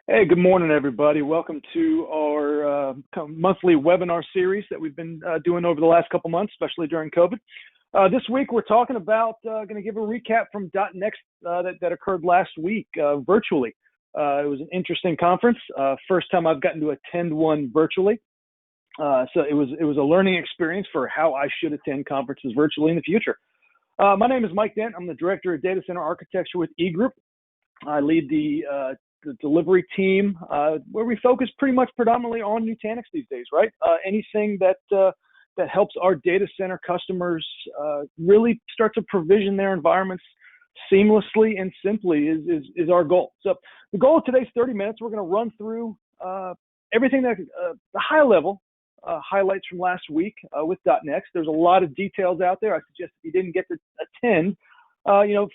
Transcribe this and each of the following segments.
Hey, good morning, everybody. Welcome to our monthly webinar series that we've been doing over the last couple months, especially during COVID. This week, we're talking about, going to give a recap from .next that occurred last week virtually. It was an interesting conference. First time I've gotten to attend one virtually. So it was a learning experience for how I should attend conferences virtually in the future. My name is Mike Dent. I'm the Director of Data Center Architecture with eGroup. I lead the delivery team, where we focus pretty much predominantly on Nutanix these days, right? Anything that helps our data center customers really start to provision their environments seamlessly and simply is our goal. So the goal of today's 30 minutes, we're going to run through everything that the high level highlights from last week with .next. There's a lot of details out there. I suggest if you didn't get to attend,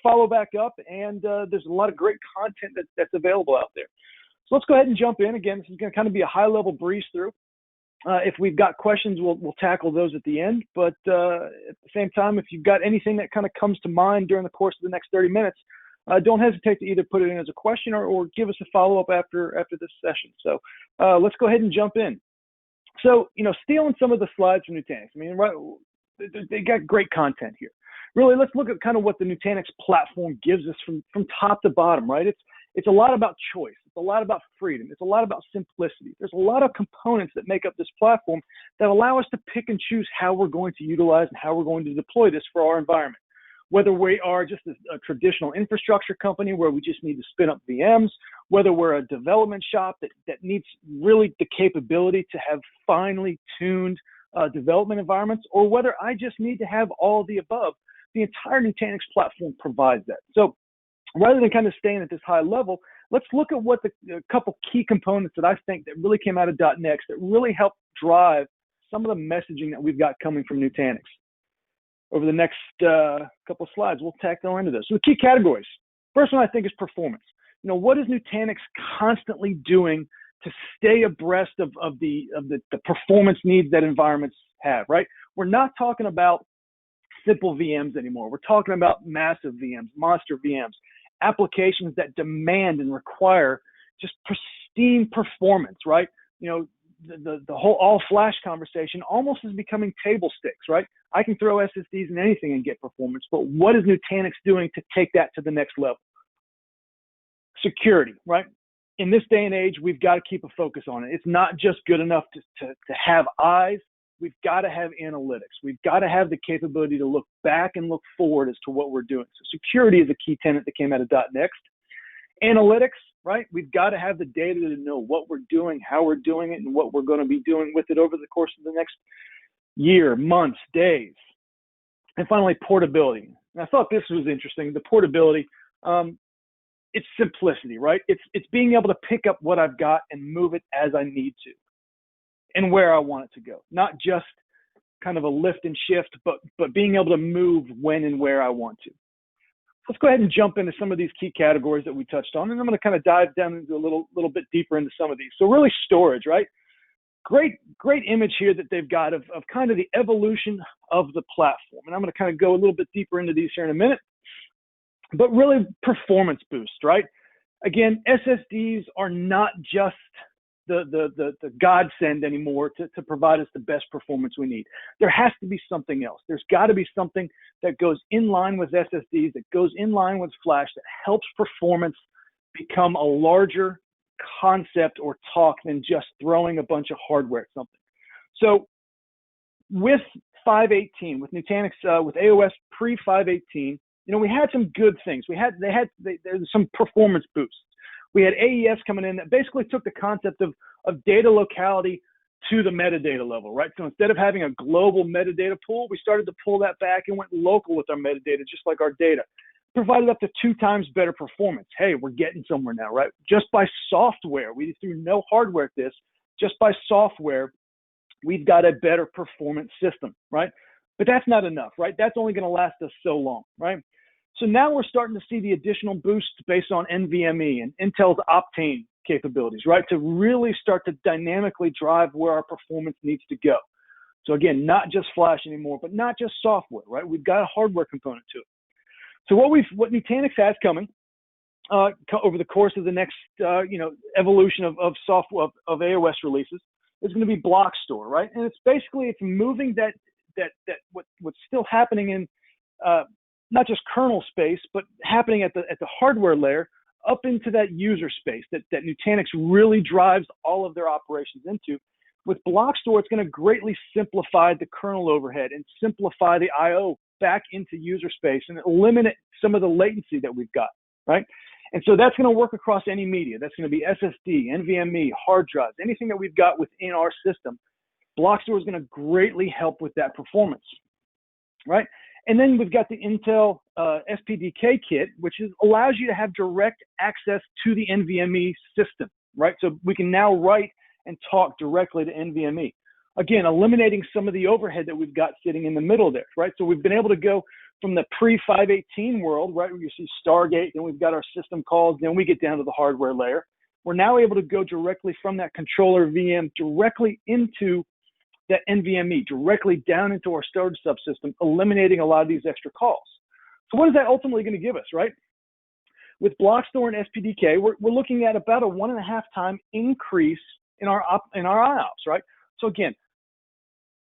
follow back up, and there's a lot of great content that's available out there. So let's go ahead and jump in. Again, this is going to kind of be a high-level breeze through. If we've got questions, we'll tackle those at the end. But at the same time, if you've got anything that kind of comes to mind during the course of the next 30 minutes, don't hesitate to either put it in as a question or give us a follow-up after this session. So let's go ahead and jump in. So, stealing some of the slides from Nutanix. I mean, right, they got great content here. Really, let's look at kind of what the Nutanix platform gives us from top to bottom, right? It's a lot about choice. It's a lot about freedom. It's a lot about simplicity. There's a lot of components that make up this platform that allow us to pick and choose how we're going to utilize and how we're going to deploy this for our environment. Whether we are just a traditional infrastructure company where we just need to spin up VMs, whether we're a development shop that needs really the capability to have finely tuned development environments, or whether I just need to have all of the above. The entire Nutanix platform provides that. So rather than kind of staying at this high level, let's look at what a couple key components that I think that really came out of .next that really helped drive some of the messaging that we've got coming from Nutanix. Over the next couple of slides, we'll tackle into this. So the key categories. First one I think is performance. What is Nutanix constantly doing to stay abreast of the performance needs that environments have, right? We're not talking about simple VMs anymore. We're talking about massive VMs, monster VMs, applications that demand and require just pristine performance, right? The whole all-flash conversation almost is becoming table stakes, right? I can throw SSDs in anything and get performance, but what is Nutanix doing to take that to the next level? Security, right? In this day and age, we've got to keep a focus on it. It's not just good enough to have eyes. We've got to have analytics. We've got to have the capability to look back and look forward as to what we're doing. So security is a key tenet that came out of .next. Analytics, right? We've got to have the data to know what we're doing, how we're doing it, and what we're going to be doing with it over the course of the next year, months, days. And finally, portability. And I thought this was interesting. The portability, it's simplicity, right? It's being able to pick up what I've got and move it as I need to and where I want it to go. Not just kind of a lift and shift, but being able to move when and where I want to. Let's go ahead and jump into some of these key categories that we touched on, and I'm going to kind of dive down into a little bit deeper into some of these. So really storage, right? Great image here that they've got of kind of the evolution of the platform. And I'm going to kind of go a little bit deeper into these here in a minute. But really performance boost, right? Again, SSDs are not just the godsend anymore to provide us the best performance we need. There has to be something else. There's got to be something that goes in line with SSDs, that goes in line with flash, that helps performance become a larger concept or talk than just throwing a bunch of hardware at something. So with 5.18, with Nutanix, with AOS pre-5.18, we had some good things. There's some performance boosts. We had AES coming in that basically took the concept of data locality to the metadata level, right? So instead of having a global metadata pool, we started to pull that back and went local with our metadata, just like our data. Provided up to 2 times better performance. Hey, we're getting somewhere now, right? Just by software, we threw no hardware at this. Just by software, we've got a better performance system, right? But that's not enough, right? That's only going to last us so long, right? So now we're starting to see the additional boosts based on NVMe and Intel's Optane capabilities, right? To really start to dynamically drive where our performance needs to go. So again, not just flash anymore, but not just software, right? We've got a hardware component to it. So what Nutanix has coming over the course of the next, evolution of software of AOS releases is going to be block store, right? And it's moving what's still happening in not just kernel space, but happening at the hardware layer up into that user space that Nutanix really drives all of their operations into. With block store, it's going to greatly simplify the kernel overhead and simplify the I/O back into user space and eliminate some of the latency that we've got, right? And so that's going to work across any media. That's going to be SSD, NVMe, hard drives, anything that we've got within our system. Block store is going to greatly help with that performance, right? And then we've got the Intel SPDK kit, which allows you to have direct access to the NVMe system, right? So we can now write and talk directly to NVMe. Again, eliminating some of the overhead that we've got sitting in the middle there, right? So we've been able to go from the pre-518 world, right, where you see Stargate, then we've got our system calls, then we get down to the hardware layer. We're now able to go directly from that controller VM directly into that NVMe, directly down into our storage subsystem, eliminating a lot of these extra calls. So what is that ultimately going to give us, right? With block store and SPDK, we're looking at about a 1.5 time increase in our IOPS, right? So again,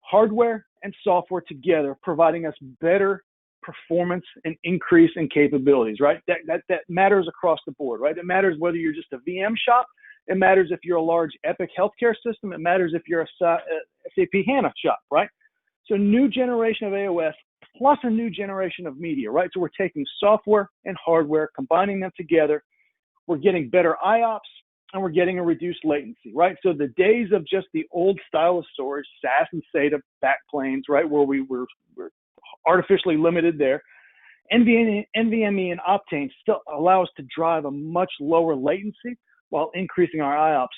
hardware and software together providing us better performance and increase in capabilities, right? That matters across the board, right? It matters whether you're just a VM shop. It matters if you're a large Epic healthcare system. It matters if you're a SAP HANA shop, right? So new generation of AOS plus a new generation of media, right? So we're taking software and hardware, combining them together. We're getting better IOPS and we're getting a reduced latency, right? So the days of just the old style of storage, SAS and SATA backplanes, right, where we're artificially limited there, NVMe and Optane still allow us to drive a much lower latency while increasing our IOPS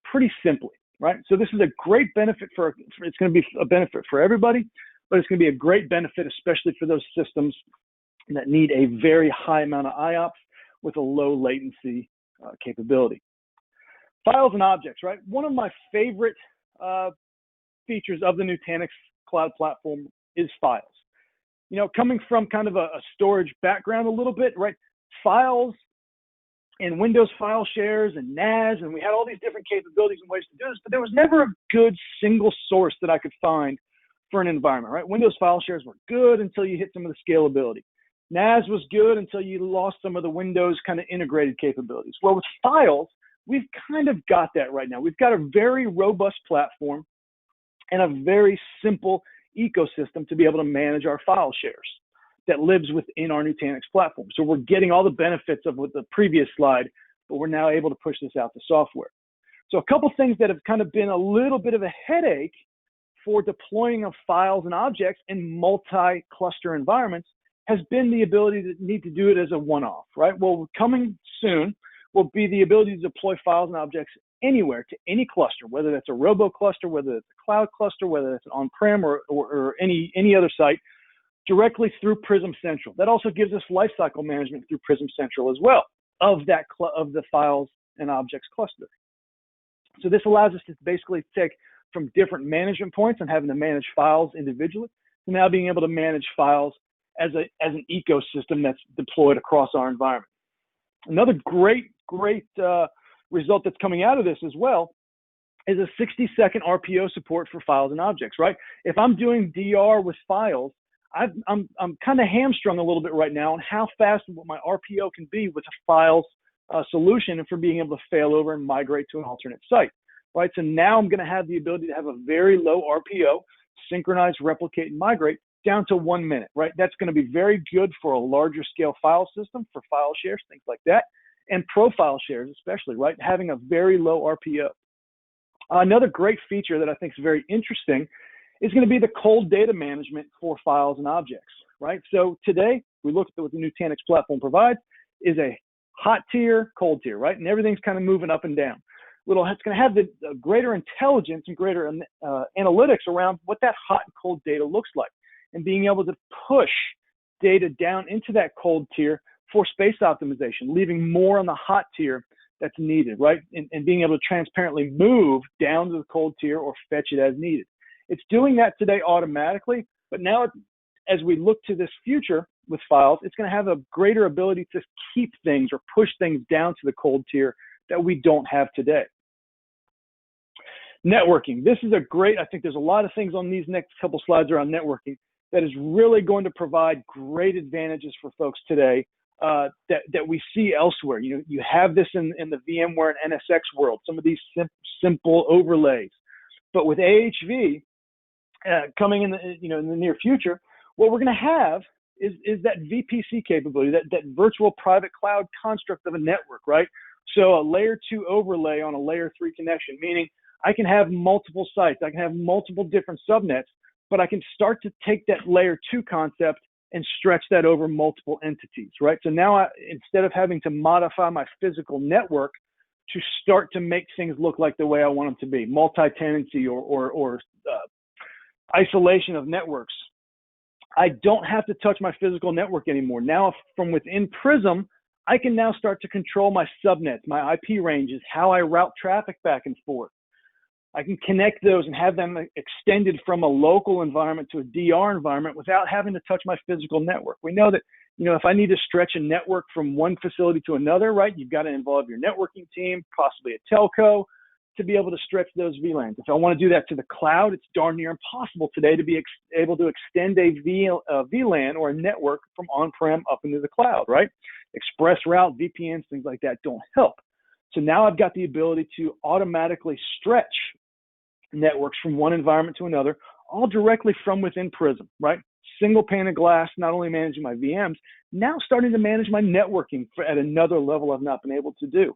pretty simply, right? So this is a great benefit it's going to be a benefit for everybody, but it's going to be a great benefit, especially for those systems that need a very high amount of IOPS with a low latency capability. Files and objects, right? One of my favorite features of the Nutanix cloud platform is files. You know, coming from kind of a storage background a little bit, right? Files and Windows file shares and NAS, and we had all these different capabilities and ways to do this, but there was never a good single source that I could find for an environment, right? Windows file shares were good until you hit some of the scalability. NAS was good until you lost some of the Windows kind of integrated capabilities. Well, with files, we've kind of got that right now. We've got a very robust platform and a very simple ecosystem to be able to manage our file shares that lives within our Nutanix platform. So we're getting all the benefits of with the previous slide, but we're now able to push this out to software. So a couple things that have kind of been a little bit of a headache for deploying of files and objects in multi-cluster environments has been the ability to need to do it as a one-off, right? Well, coming soon will be the ability to deploy files and objects anywhere to any cluster, whether that's a robo cluster, whether it's a cloud cluster, whether it's on-prem or any other site, directly through Prism Central. That also gives us lifecycle management through Prism Central as well of the files and objects cluster. So this allows us to basically take from different management points and having to manage files individually to now being able to manage files as an ecosystem that's deployed across our environment. Another great result that's coming out of this as well is a 60-second RPO support for files and objects, right? If I'm doing DR with files, I'm kind of hamstrung a little bit right now on how fast my RPO can be with a files solution and for being able to fail over and migrate to an alternate site, right? So now I'm going to have the ability to have a very low RPO, synchronize, replicate, and migrate down to 1 minute, right? That's going to be very good for a larger scale file system for file shares, things like that, and profile shares especially, right? Having a very low RPO. Another great feature that I think is very interesting is going to be the cold data management for files and objects, right? So today, we look at what the Nutanix platform provides is a hot tier, cold tier, right? And everything's kind of moving up and down. It's going to have the greater intelligence and greater analytics around what that hot and cold data looks like and being able to push data down into that cold tier for space optimization, leaving more on the hot tier that's needed, right? And being able to transparently move down to the cold tier or fetch it as needed. It's doing that today automatically, but now as we look to this future, with files, it's going to have a greater ability to keep things or push things down to the cold tier that we don't have today. Networking. This is a great, I think there's a lot of things on these next couple slides around networking that is really going to provide great advantages for folks today that we see elsewhere. You have this in the VMware and NSX world, some of these simple overlays. But with AHV coming in the near future, what we're going to have is that VPC capability, that virtual private cloud construct of a network, right? So a layer 2 overlay on a layer 3 connection, meaning I can have multiple sites, I can have multiple different subnets, but I can start to take that layer 2 concept and stretch that over multiple entities, right? So now instead of having to modify my physical network to start to make things look like the way I want them to be, multi-tenancy or isolation of networks, I don't have to touch my physical network anymore. Now from within Prism, I can now start to control my subnets, my IP ranges, how I route traffic back and forth. I can connect those and have them extended from a local environment to a DR environment without having to touch my physical network. We know that, if I need to stretch a network from one facility to another, right, you've got to involve your networking team, possibly a telco, to be able to stretch those VLANs. If I want to do that to the cloud, it's darn near impossible today to be able to extend a VLAN or a network from on-prem up into the cloud, right? Express route, VPNs, things like that don't help. So now I've got the ability to automatically stretch networks from one environment to another, all directly from within Prism, right? Single pane of glass, not only managing my VMs, now starting to manage my networking at another level I've not been able to do.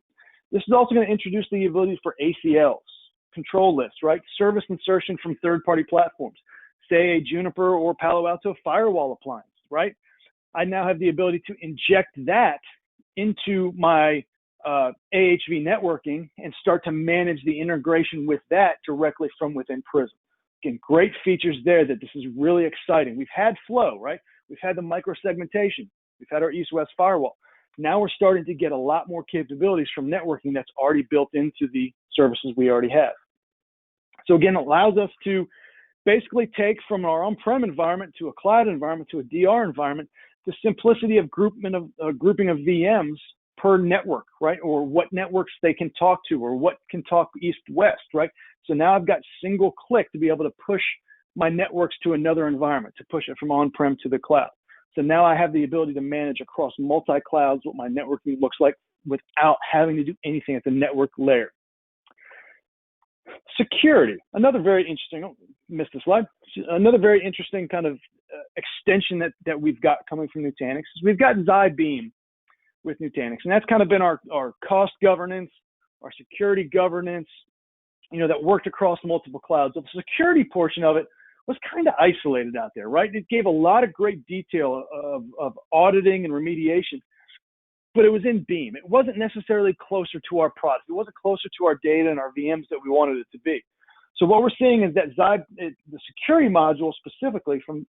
This is also going to introduce the ability for ACLs, control lists, right? Service insertion from third-party platforms, say a Juniper or Palo Alto firewall appliance, right? I now have the ability to inject that into my AHV networking and start to manage the integration with that directly from within Prism. Again, great features there that this is really exciting. We've had flow, right? We've had the micro-segmentation. We've had our east-west firewall. Now we're starting to get a lot more capabilities from networking that's already built into the services we already have. So again, it allows us to basically take from our on-prem environment to a cloud environment to a DR environment the simplicity of grouping of VMs per network, right? Or what networks they can talk to, or what can talk east-west, right? So now I've got single click to be able to push my networks to another environment, to push it from on-prem to the cloud. So now I have the ability to manage across multi-clouds what my networking looks like without having to do anything at the network layer. Security, another very interesting, oh, missed the slide. Another very interesting kind of extension that we've got coming from Nutanix is we've got Beam with Nutanix, and that's kind of been our cost governance, our security governance, that worked across multiple clouds. So the security portion of it was kind of isolated out there, right? It gave a lot of great detail of auditing and remediation, but it was in Beam. It wasn't necessarily closer to our product. It wasn't closer to our data and our VMs that we wanted it to be. So what we're seeing is that the security module specifically from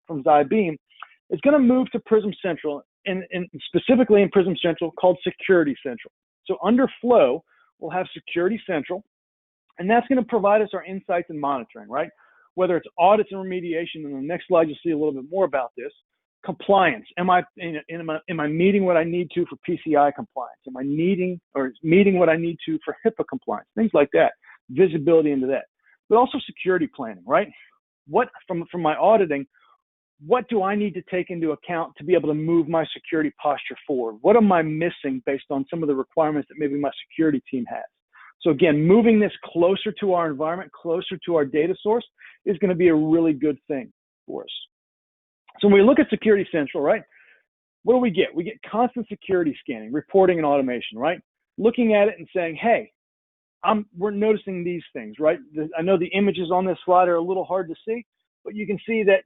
Beam is going to move to Prism Central, and specifically in Prism Central called Security Central. So under Flow, we'll have Security Central, and that's going to provide us our insights and monitoring, right? Whether it's audits and remediation, and in the next slide you'll see a little bit more about this. Compliance, am I meeting what I need to for PCI compliance? Am I meeting what I need to for HIPAA compliance? Things like that, visibility into that. But also security planning, right? What, from my auditing, what do I need to take into account to be able to move my security posture forward? What am I missing based on some of the requirements that maybe my security team has? So again, moving this closer to our environment, closer to our data source is going to be a really good thing for us. So when we look at Security Central, right, what do we get? We get constant security scanning, reporting, and automation, right? Looking at it and saying, hey, we're noticing these things, right? I know the images on this slide are a little hard to see, but you can see that,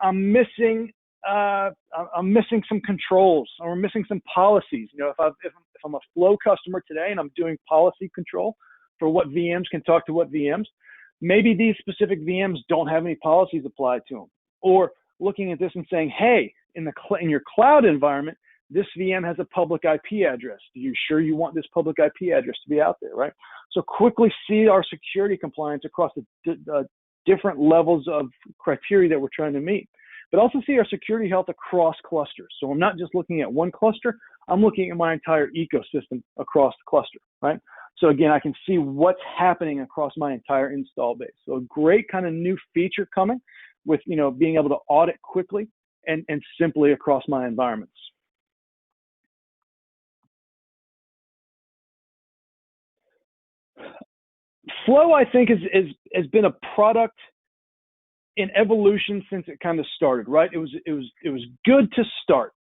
I'm missing some controls, or I'm missing some policies. If I'm a Flow customer today and I'm doing policy control for what VMs can talk to what VMs, maybe these specific VMs don't have any policies applied to them. Or looking at this and saying, hey, in your cloud environment, this VM has a public IP address. Are you sure you want this public IP address to be out there, right? So quickly see our security compliance across the different levels of criteria that we're trying to meet. but also see our security health across clusters. So I'm not just looking at one cluster, I'm looking at my entire ecosystem across the cluster, right? So again, I can see what's happening across my entire install base. So a great kind of new feature coming with, being able to audit quickly and simply across my environments. Flow, I think, has been a product in evolution since it kind of started, right? It was good to start.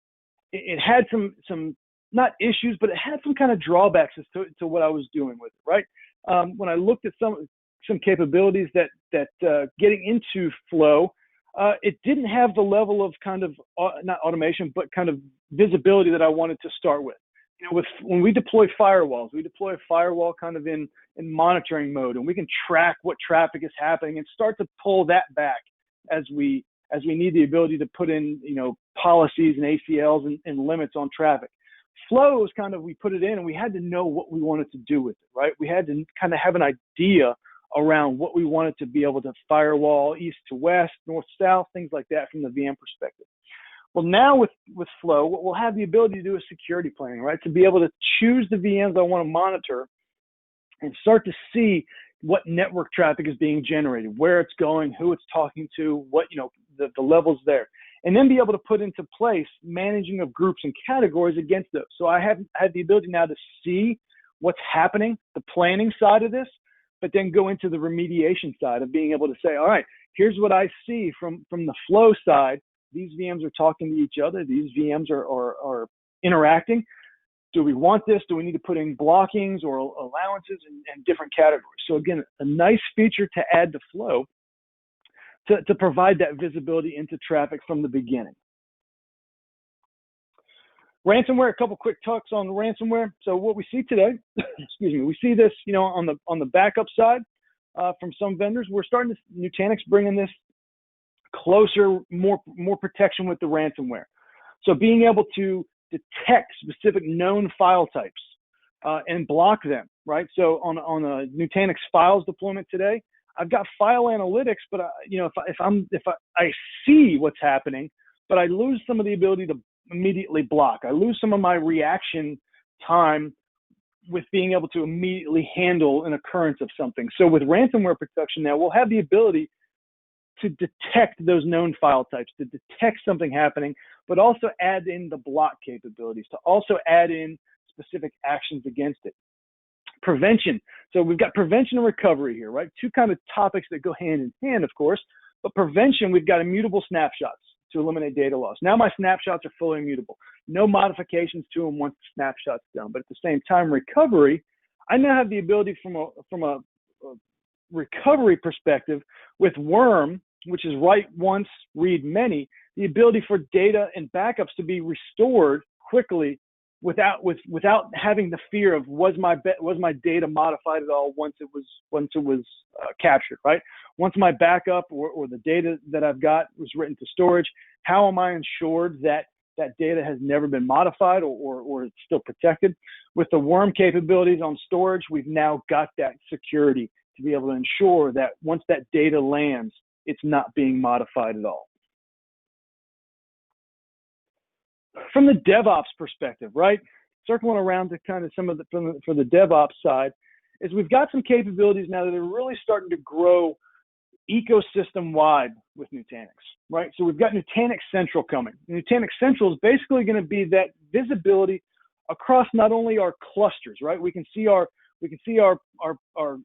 It had some not issues, but it had some kind of drawbacks as to what I was doing with it, right? When I looked at some capabilities that getting into Flow, it didn't have the level of kind of not automation, but kind of visibility that I wanted to start with. When we deploy firewalls, we deploy a firewall kind of in monitoring mode, and we can track what traffic is happening and start to pull that back as we need the ability to put in, policies and ACLs and limits on traffic. Flow is kind of, we put it in and we had to know what we wanted to do with it, right? We had to kind of have an idea around what we wanted to be able to firewall east to west, north, south, things like that from the VM perspective. Well, now with Flow, we'll have the ability to do is security planning, right? To be able to choose the VMs I want to monitor and start to see what network traffic is being generated, where it's going, who it's talking to, what, the levels there. And then be able to put into place managing of groups and categories against those. So I have had the ability now to see what's happening, the planning side of this, but then go into the remediation side of being able to say, all right, here's what I see from the Flow side. These VMs are talking to each other. These VMs are interacting. Do we want this? Do we need to put in blockings or allowances and different categories? So again, a nice feature to add to Flow to provide that visibility into traffic from the beginning. Ransomware, a couple quick talks on ransomware. So what we see today, excuse me, we see this, on the backup side from some vendors. We're starting to Nutanix bringing this closer, more protection with the ransomware. So being able to detect specific known file types and block them, right? So on a Nutanix files deployment today, I've got file analytics, but if I see what's happening, but I lose some of the ability to immediately block. I lose some of my reaction time with being able to immediately handle an occurrence of something. So with ransomware protection now, we'll have the ability to detect those known file types, to detect something happening, but also add in the block capabilities, to also add in specific actions against it. Prevention. So we've got prevention and recovery here, right? Two kind of topics that go hand in hand, of course, but prevention, we've got immutable snapshots to eliminate data loss. Now my snapshots are fully immutable. No modifications to them once the snapshot's done. But at the same time, recovery, I now have the ability from a recovery perspective with Worm, which is write once, read many, the ability for data and backups to be restored quickly without having the fear of was my data modified at all once it was captured, right? Once my backup or the data that I've got was written to storage, how am I ensured that that data has never been modified or it's still protected? With the Worm capabilities on storage, we've now got that security to be able to ensure that once that data lands, it's not being modified at all. From the DevOps perspective, right? Circling around to kind of some of for the DevOps side, is we've got some capabilities now that are really starting to grow ecosystem wide with Nutanix, right? So we've got Nutanix Central coming. Nutanix Central is basically going to be that visibility across not only our clusters, right? We can see our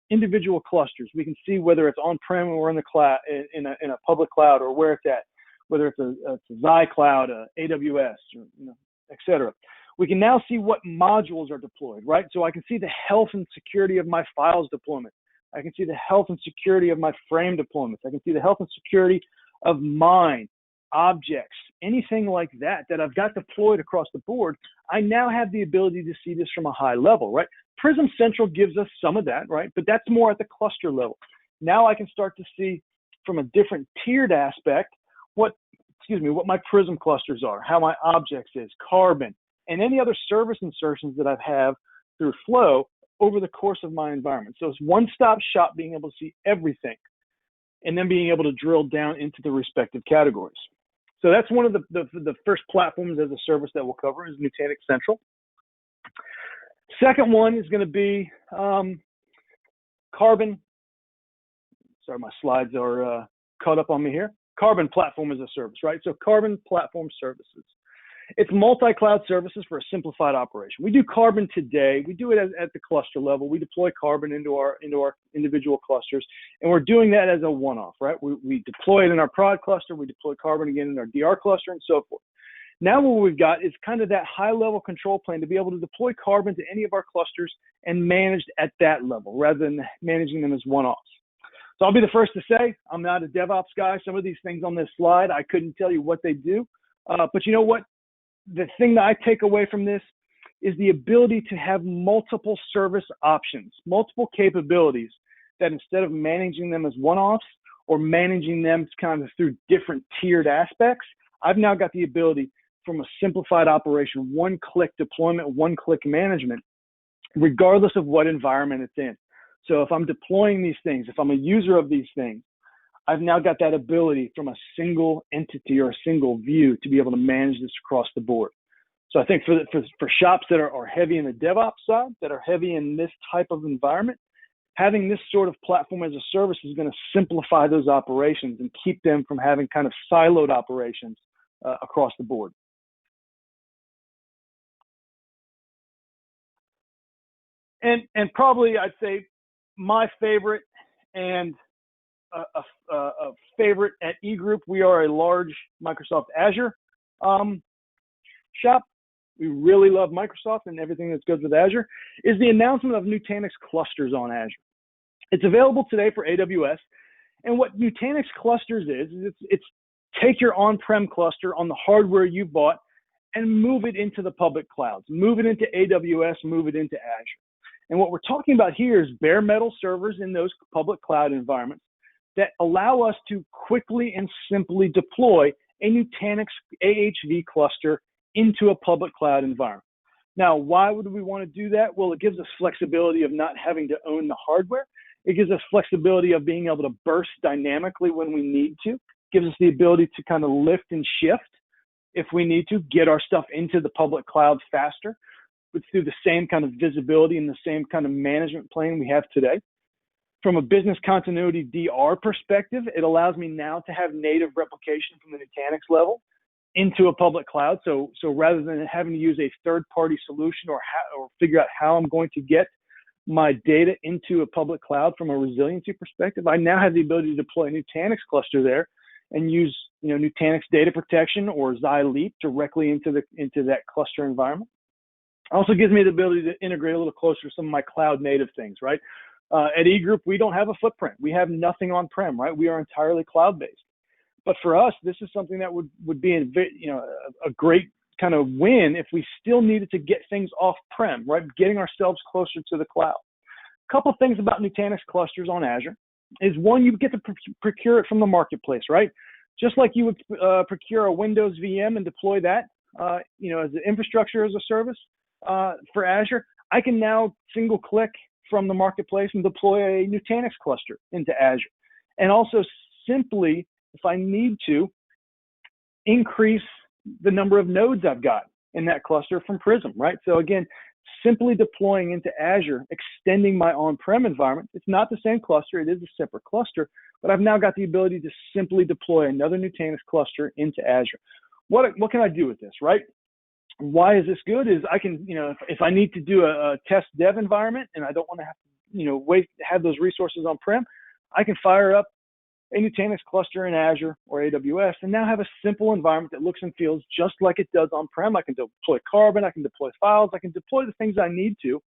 individual clusters. We can see whether it's on-prem or in the cloud, in a public cloud, or where it's at, whether it's a Xi cloud, a AWS, or, et cetera. We can now see what modules are deployed, right? So I can see the health and security of my files deployment. I can see the health and security of my frame deployments. I can see the health and security of mine, objects, anything like that I've got deployed across the board. I now have the ability to see this from a high level, right? Prism Central gives us some of that, right? But that's more at the cluster level. Now I can start to see from a different tiered aspect what my Prism clusters are, how my objects is, Carbon, and any other service insertions that I have through Flow over the course of my environment. So it's one-stop shop, being able to see everything and then being able to drill down into the respective categories. So that's one of the first platforms as a service that we'll cover is Nutanix Central. Second one is going to be Carbon. Sorry, my slides are caught up on me here. Carbon Platform as a Service, right? So Carbon Platform Services. It's multi-cloud services for a simplified operation. We do Carbon today. We do it at the cluster level. We deploy Carbon into our individual clusters, and we're doing that as a one-off, right? We deploy it in our prod cluster. We deploy Carbon again in our DR cluster, and so forth. Now what we've got is kind of that high-level control plane to be able to deploy Carbon to any of our clusters and managed at that level rather than managing them as one-offs. So I'll be the first to say I'm not a DevOps guy. Some of these things on this slide, I couldn't tell you what they do, but you know what? The thing that I take away from this is the ability to have multiple service options, multiple capabilities that instead of managing them as one-offs or managing them kind of through different tiered aspects, I've now got the ability from a simplified operation, one-click deployment, one-click management, regardless of what environment it's in. So if I'm deploying these things, if I'm a user of these things, I've now got that ability from a single entity or a single view to be able to manage this across the board. So I think for shops that are heavy in the DevOps side, that are heavy in this type of environment, having this sort of platform as a service is going to simplify those operations and keep them from having kind of siloed operations across the board. And probably I'd say my favorite and a favorite at eGroup, we are a large Microsoft Azure shop. We really love Microsoft and everything that goes with Azure, is the announcement of Nutanix clusters on Azure. It's available today for AWS. And what Nutanix clusters is it's take your on-prem cluster on the hardware you bought and move it into the public clouds, move it into AWS, move it into Azure. And what we're talking about here is bare metal servers in those public cloud environments that allow us to quickly and simply deploy a Nutanix AHV cluster into a public cloud environment. Now, why would we want to do that? Well, it gives us flexibility of not having to own the hardware. It gives us flexibility of being able to burst dynamically when we need to. It gives us the ability to kind of lift and shift if we need to, get our stuff into the public cloud faster, but through the same kind of visibility and the same kind of management plane we have today. From a business continuity DR perspective, it allows me now to have native replication from the Nutanix level into a public cloud. So rather than having to use a third-party solution or figure out how I'm going to get my data into a public cloud from a resiliency perspective, I now have the ability to deploy a Nutanix cluster there and use Nutanix data protection or Xi Leap directly into that cluster environment. Also gives me the ability to integrate a little closer to some of my cloud native things, right? At eGroup, we don't have a footprint. We have nothing on-prem, right? We are entirely cloud-based. But for us, this is something that would be a great kind of win if we still needed to get things off-prem, right? Getting ourselves closer to the cloud. A couple of things about Nutanix clusters on Azure is one, you get to procure it from the marketplace, right? Just like you would procure a Windows VM and deploy that, as an infrastructure as a service for Azure, I can now single click from the marketplace and deploy a Nutanix cluster into Azure. And also simply, if I need to, increase the number of nodes I've got in that cluster from Prism, right? So again, simply deploying into Azure, extending my on-prem environment. It's not the same cluster, it is a separate cluster, but I've now got the ability to simply deploy another Nutanix cluster into Azure. What can I do with this, right? Why is this good? Is I can, if I need to do a test dev environment and I don't want to have, have those resources on-prem, I can fire up a Nutanix cluster in Azure or AWS and now have a simple environment that looks and feels just like it does on-prem. I can deploy Carbon, I can deploy files, I can deploy the things I need to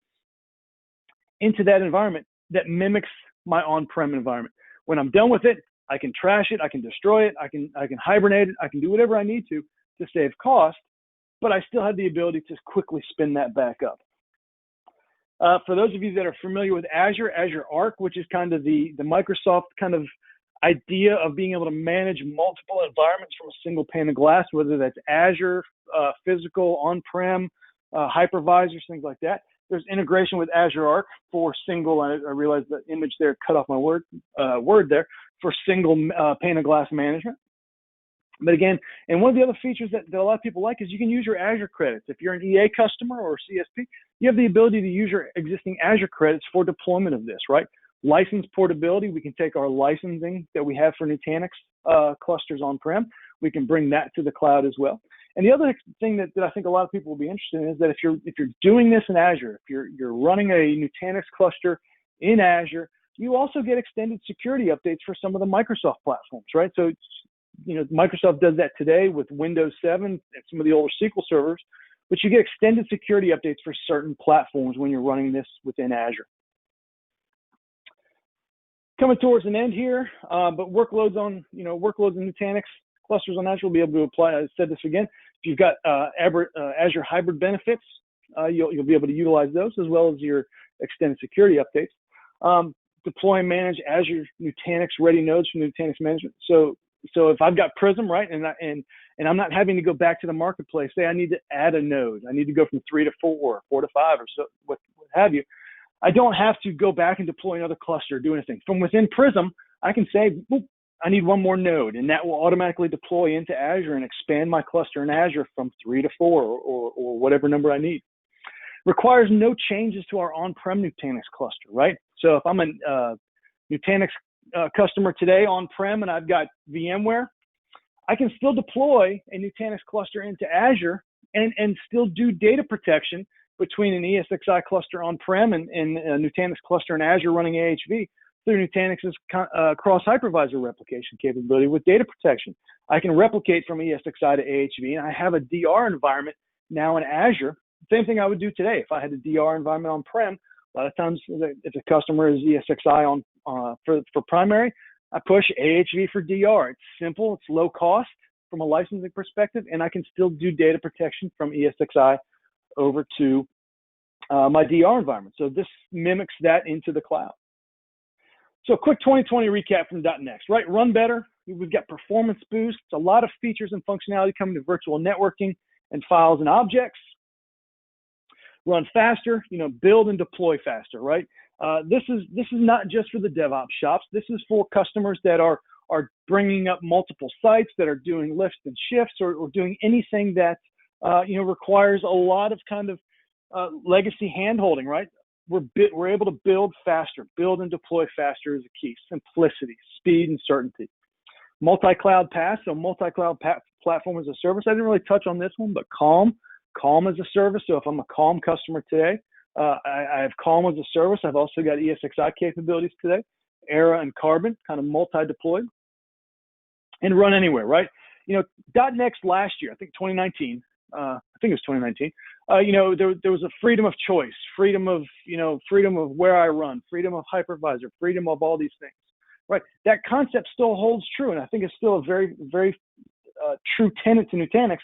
into that environment that mimics my on-prem environment. When I'm done with it, I can trash it, I can destroy it, I can hibernate it, I can do whatever I need to save cost, but I still have the ability to quickly spin that back up. For those of you that are familiar with Azure Arc, which is kind of the Microsoft kind of idea of being able to manage multiple environments from a single pane of glass, whether that's Azure, physical, on-prem, hypervisors, things like that. There's integration with Azure Arc for single, I realized the image there cut off my word there, for single pane of glass management. But again, and one of the other features that a lot of people like is you can use your Azure credits. If you're an EA customer or CSP, you have the ability to use your existing Azure credits for deployment of this, right? License portability, we can take our licensing that we have for Nutanix clusters on-prem, we can bring that to the cloud as well. And the other thing that I think a lot of people will be interested in is that if you're doing this in Azure, if you're running a Nutanix cluster in Azure, you also get extended security updates for some of the Microsoft platforms, right? So Microsoft does that today with Windows 7 and some of the older SQL servers, but you get extended security updates for certain platforms when you're running this within Azure. Coming towards an end here, but workloads in Nutanix clusters on Azure will be able to apply. I said this again. If you've got Azure hybrid benefits, you'll be able to utilize those as well as your extended security updates. Deploy and manage Azure Nutanix ready nodes from Nutanix management. So if I've got Prism, right, and I'm not having to go back to the marketplace, say I need to add a node, I need to go from 3 to 4, 4 to 5, or so, what have you. I don't have to go back and deploy another cluster or do anything. From within Prism, I can say, boop, I need one more node, and that will automatically deploy into Azure and expand my cluster in Azure from 3 to 4 or whatever number I need. Requires no changes to our on-prem Nutanix cluster, right? So if I'm a Nutanix customer today on-prem and I've got VMware, I can still deploy a Nutanix cluster into Azure and still do data protection between an ESXi cluster on-prem and a Nutanix cluster in Azure running AHV through Nutanix's cross-hypervisor replication capability with data protection. I can replicate from ESXi to AHV, and I have a DR environment now in Azure. Same thing I would do today if I had a DR environment on-prem. A lot of times, if the customer is ESXi for primary, I push AHV for DR. It's simple, it's low cost from a licensing perspective, and I can still do data protection from ESXi over to my DR environment. So this mimics that into the cloud. So a quick 2020 recap from .next, right? Run better. We've got performance boosts, a lot of features and functionality coming to virtual networking and files and objects. Run faster, build and deploy faster, right? This is not just for the DevOps shops. This is for customers that are bringing up multiple sites, that are doing lifts and shifts, or doing anything that requires a lot of kind of legacy handholding, right? We're able to build faster, build and deploy faster is a key. Simplicity, speed, and certainty. Multi-cloud PaaS, so multi-cloud platform as a service. I didn't really touch on this one, but Calm as a service. So if I'm a Calm customer today, I have Calm as a service. I've also got ESXi capabilities today, Era and Carbon, kind of multi-deployed, and run anywhere, right? .next last year, I think 2019, there was a freedom of choice, freedom of where I run, freedom of hypervisor, freedom of all these things, right? That concept still holds true, and I think it's still a very, very true tenet to Nutanix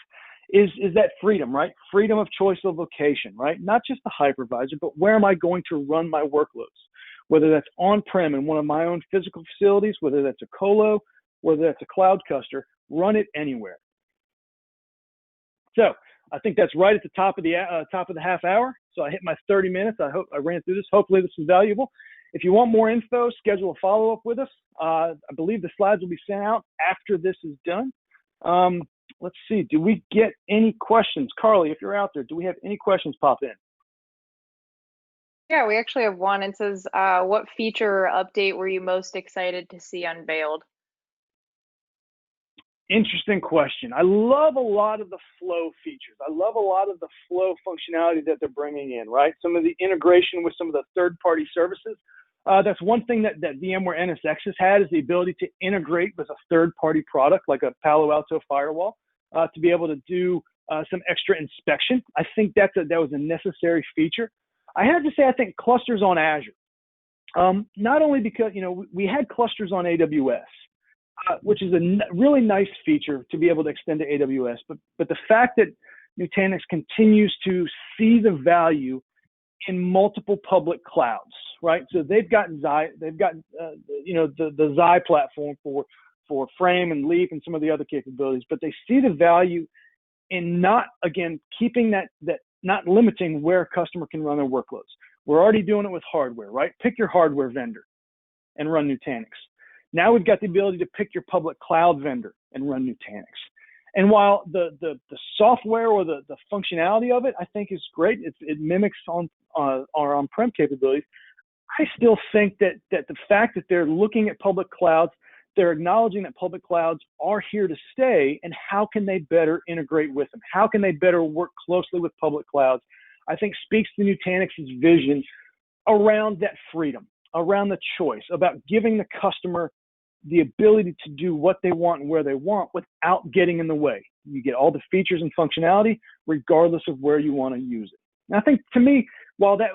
is that freedom, right? Freedom of choice of location, right? Not just the hypervisor, but where am I going to run my workloads? Whether that's on-prem in one of my own physical facilities, whether that's a colo, whether that's a cloud cluster, run it anywhere. So I think that's right at the top of the half hour. So I hit my 30 minutes. I hope I ran through this. Hopefully this was valuable. If you want more info, schedule a follow-up with us. I believe the slides will be sent out after this is done. Let's see. Do we get any questions? Carly, if you're out there, do we have any questions pop in? Yeah, we actually have one. It says, what feature or update were you most excited to see unveiled? Interesting question. I love a lot of the flow features. I love a lot of the flow functionality that they're bringing in, right? Some of the integration with some of the third-party services. That's one thing that VMware NSX has had, is the ability to integrate with a third-party product like a Palo Alto firewall to be able to do some extra inspection. I think that was a necessary feature. I have to say, I think clusters on Azure, not only because, we had clusters on AWS, which is a really nice feature to be able to extend to AWS, but the fact that Nutanix continues to see the value in multiple public clouds, right? So they've got Xi, they've got the Xi platform for Frame and Leap and some of the other capabilities, but they see the value in not, again, keeping that not limiting where a customer can run their workloads. We're already doing it with hardware, right? Pick your hardware vendor and run Nutanix. Now we've got the ability to pick your public cloud vendor and run Nutanix. And while the software or the functionality of it, I think is great, it mimics our on-prem capabilities, I still think that the fact that they're looking at public clouds, they're acknowledging that public clouds are here to stay, and how can they better integrate with them? How can they better work closely with public clouds? I think speaks to Nutanix's vision around that freedom, around the choice, about giving the customer the ability to do what they want and where they want without getting in the way. You get all the features and functionality regardless of where you want to use it. And I think, to me, while that,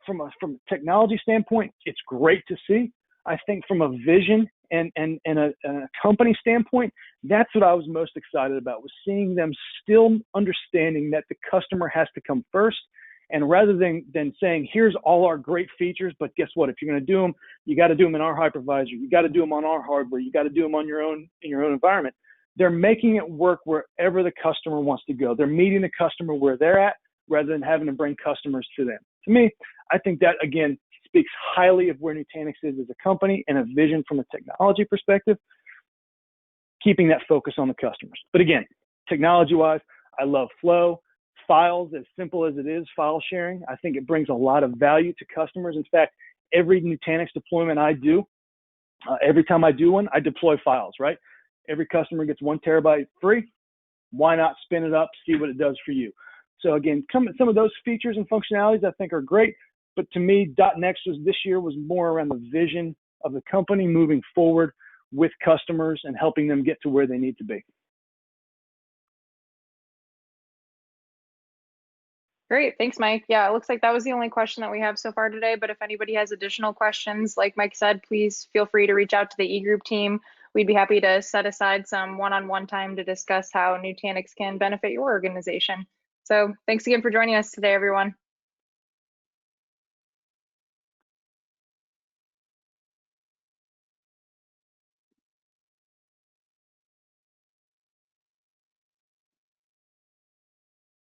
from a technology standpoint, it's great to see. I think from a vision and a company standpoint, that's what I was most excited about, was seeing them still understanding that the customer has to come first. And rather than saying, here's all our great features, but guess what? If you're going to do them, you got to do them in our hypervisor. You got to do them on our hardware. You got to do them on in your own environment. They're making it work wherever the customer wants to go. They're meeting the customer where they're at, rather than having to bring customers to them. To me, I think that, again, speaks highly of where Nutanix is as a company and a vision from a technology perspective, keeping that focus on the customers. But again, technology-wise, I love Flow. Files, as simple as it is, file sharing, I think it brings a lot of value to customers. In fact, every Nutanix deployment I do, every time I do one, I deploy files, right? Every customer gets 1 terabyte free. Why not spin it up, see what it does for you? So again, some of those features and functionalities I think are great, but to me, .next this year was more around the vision of the company moving forward with customers and helping them get to where they need to be. Great, thanks, Mike. Yeah, it looks like that was the only question that we have so far today, but if anybody has additional questions, like Mike said, please feel free to reach out to the eGroup team. We'd be happy to set aside some one-on-one time to discuss how Nutanix can benefit your organization. So thanks again for joining us today, everyone.